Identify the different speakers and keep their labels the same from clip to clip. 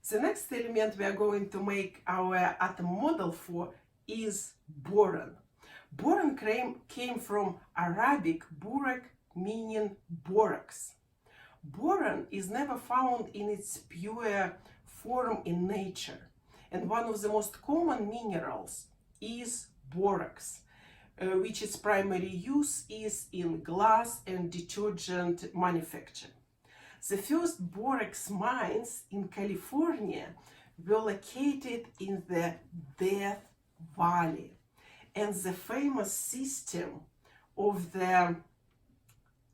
Speaker 1: The next element we are going to make our atom model for is boron. Boron came from Arabic burak, meaning borax. Boron is never found in its pure form in nature, and one of the most common minerals is borax, which its primary use is in glass and detergent manufacture. The first borax mines in California were located in the Death Valley, and the famous system of the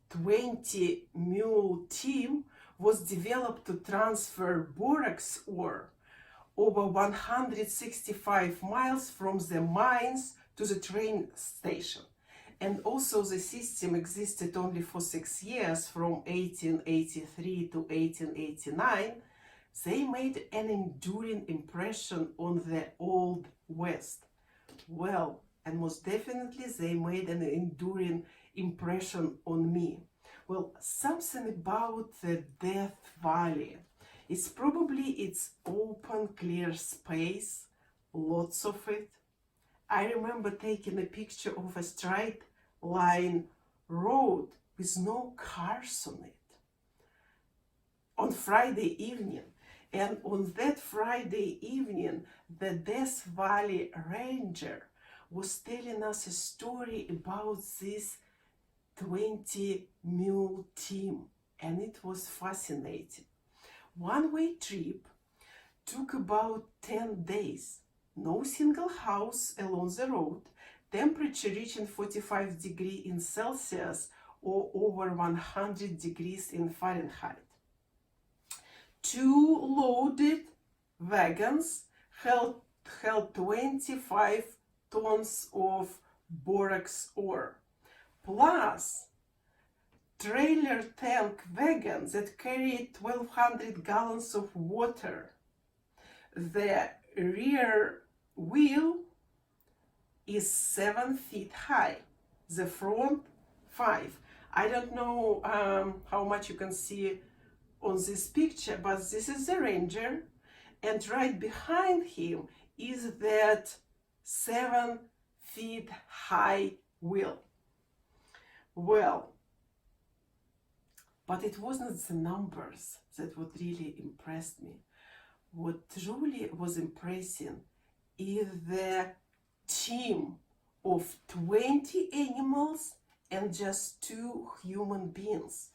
Speaker 1: 20 mule team was developed to transfer borax ore over 165 miles from the mines to the train station. And also the system existed only for 6 years, from 1883 to 1889. They made an enduring impression on the Old West. Well, and most definitely they made an enduring impression on me. Well, something about the Death Valley. It's probably its open, clear space, lots of it. I remember taking a picture of a straight line road with no cars on it on Friday evening. And on that Friday evening, the Death Valley Ranger was telling us a story about this 20 mule team, and it was fascinating. One-way trip took about 10 days. No single house along the road, temperature reaching 45 degrees in Celsius or over 100 degrees in Fahrenheit. 2 loaded wagons held 25 tons of borax ore, plus trailer tank wagons that carried 1,200 gallons of water. The rear wheel is 7 feet high, the front 5. I don't know how much you can see on this picture, but this is the Ranger, and right behind him is that 7 feet high wheel. Well, but it wasn't the numbers that what really impressed me. What truly was impressive is the team of 20 animals and just 2 human beings.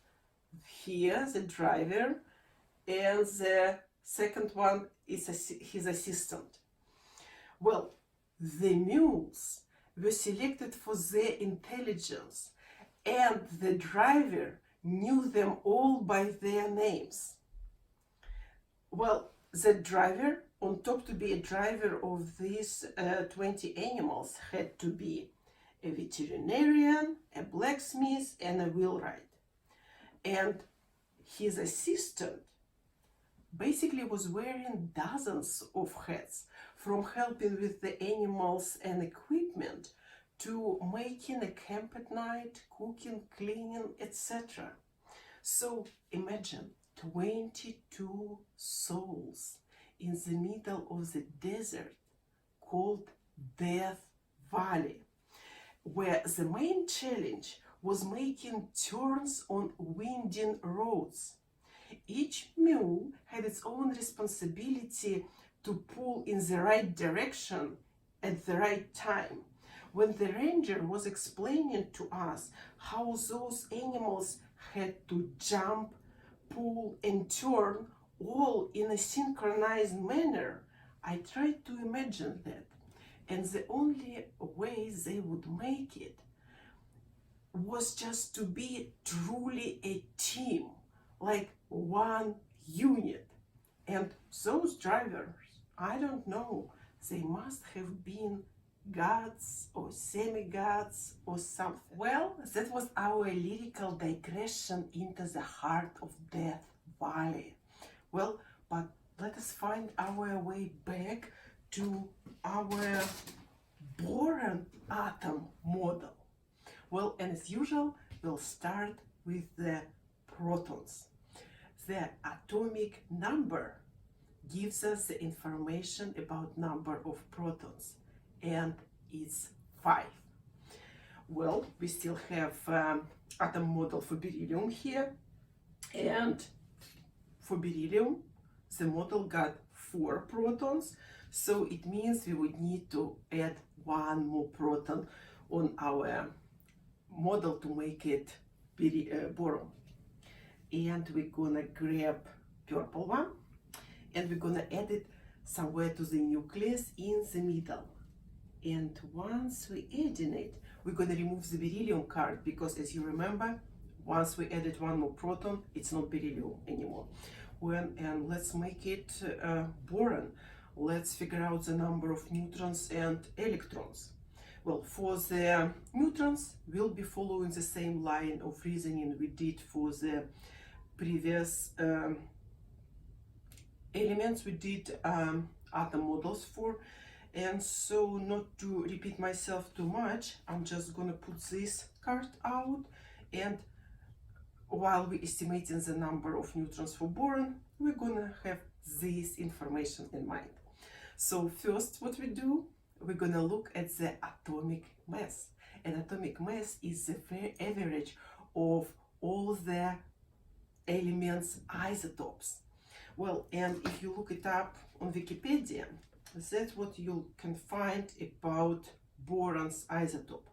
Speaker 1: Here the driver, and the second one is his assistant. Well, the mules were selected for their intelligence, and the driver knew them all by their names. Well, the driver, on top to be a driver of these 20 animals, had to be a veterinarian, a blacksmith, and a wheelwright. And his assistant basically was wearing dozens of hats, from helping with the animals and equipment to making a camp at night, cooking, cleaning, etc. So imagine 22 souls in the middle of the desert called Death Valley, where the main challenge was making turns on winding roads. Each mule had its own responsibility to pull in the right direction at the right time. When the ranger was explaining to us how those animals had to jump, pull, and turn all in a synchronized manner, I tried to imagine that. And the only way they would make it was just to be truly a team, like one unit. And those drivers, I don't know, they must have been gods or semi-gods or something. Well, that was our lyrical digression into the heart of Death Valley. Well, but let us find our way back to our Boron Atom Model. Well, and as usual, we'll start with the protons. The atomic number gives us the information about number of protons, and it's 5. Well, we still have atom model for beryllium here, and for beryllium the model got 4 protons, so it means we would need to add 1 more proton on our model to make it boron. And we're gonna grab purple one, and we're gonna add it somewhere to the nucleus in the middle. And once we add it, we're gonna remove the beryllium card, because as you remember, once we added 1 more proton, it's not beryllium anymore. And let's make it boron. Let's figure out the number of neutrons and electrons. Well, for the neutrons, we'll be following the same line of reasoning we did for the previous elements we did atom models for. And so, not to repeat myself too much, I'm just gonna put this card out, and while we're estimating the number of neutrons for boron, we're gonna have this information in mind. So first, what we do, we're gonna look at the atomic mass. And atomic mass is the average of all the elements isotopes. Well, and if you look it up on Wikipedia, that's what you can find about boron's isotope.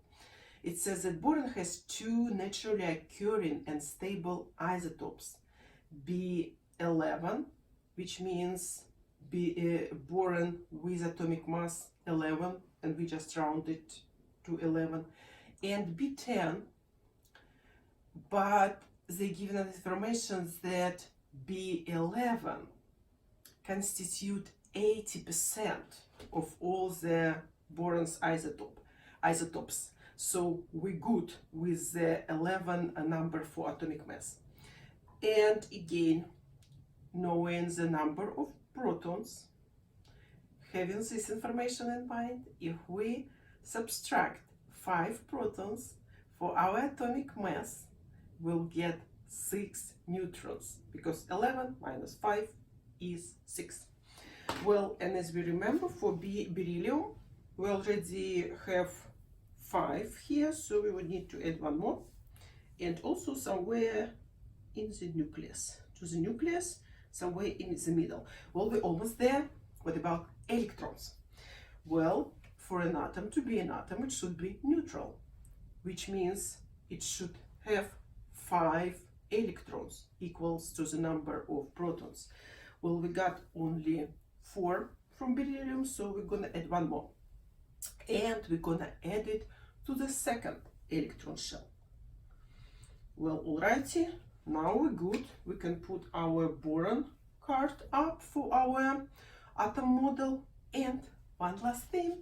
Speaker 1: It says that boron has 2 naturally occurring and stable isotopes, B11, which means boron with atomic mass 11, and we just round it to 11, and B10, but they give us information that B11 constitute 80% of all the boron's isotopes. So we're good with the 11 number for atomic mass. And again, knowing the number of protons, having this information in mind, if we subtract 5 protons for our atomic mass, we'll get 6 neutrons, because 11 minus 5 is 6. Well, and as we remember, for beryllium, we already have 5 here, so we would need to add 1 more, and also somewhere in the nucleus, somewhere in the middle. Well, we're almost there. What about electrons? Well, for an atom to be an atom, it should be neutral, which means it should have 5 electrons, equals to the number of protons. Well, we got only 4 from beryllium, so we're gonna add 1 more, and we're gonna add it to the second electron shell. Well, alrighty, now we're good. We can put our boron card up for our atom model. And one last thing,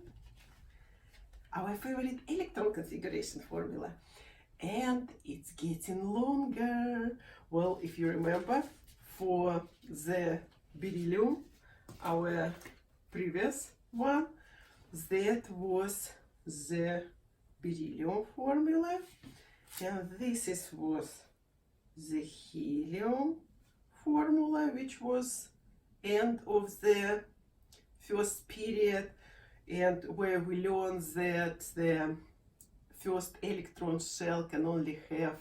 Speaker 1: our favorite electron configuration formula. And it's getting longer. Well, if you remember, for the beryllium, our previous one, that was the beryllium formula, and this was the helium formula, which was end of the first period, and where we learned that the first electron shell can only have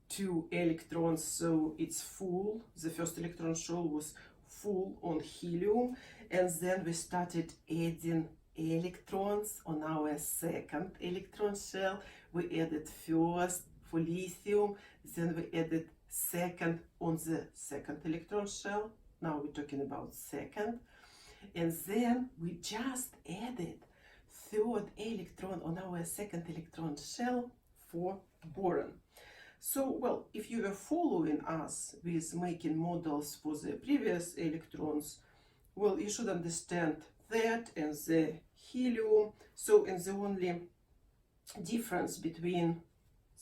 Speaker 1: 2 electrons, so it's full. The first electron shell was full on helium, and then we started adding electrons on our second electron shell. We added first for lithium, then we added second on the second electron shell. Now we're talking about second, and then we just added third electron on our second electron shell for boron. So, well, if you were following us with making models for the previous electrons, well, you should understand that and the helium. So, and the only difference between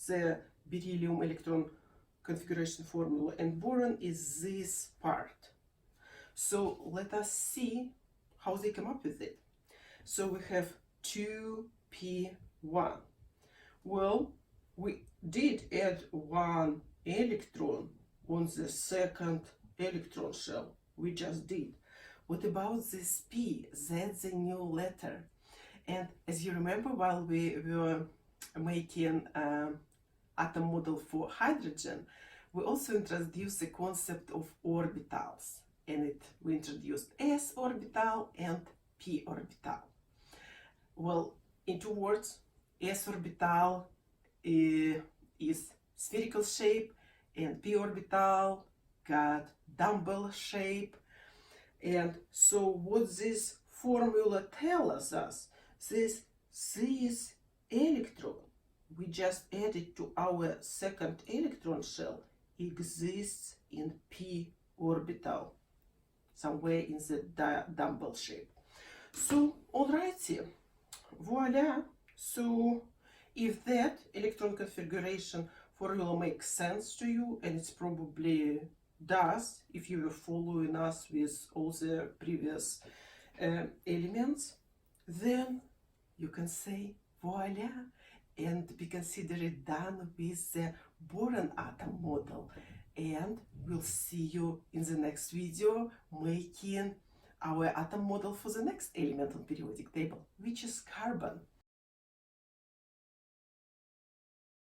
Speaker 1: the beryllium electron configuration formula and boron is this part. So let us see how they come up with it. So we have 2p1. Well, we did add 1 electron on the second electron shell. We just did. What about this P? That's a new letter. And as you remember, while we were making atom model for hydrogen, we also introduced the concept of orbitals. And we introduced S orbital and P orbital. Well, in 2 words, S orbital is spherical shape, and P orbital got dumbbell shape. And so what this formula tells us, this electron we just added to our second electron shell exists in P orbital, somewhere in the dumbbell shape. So, alrighty, voila. So, if that electron configuration formula makes sense to you, and it's probably does if you were following us with all the previous elements, then you can say voila and be considered done with the Boron Atom Model. And we'll see you in the next video making our atom model for the next element on periodic table, which is carbon.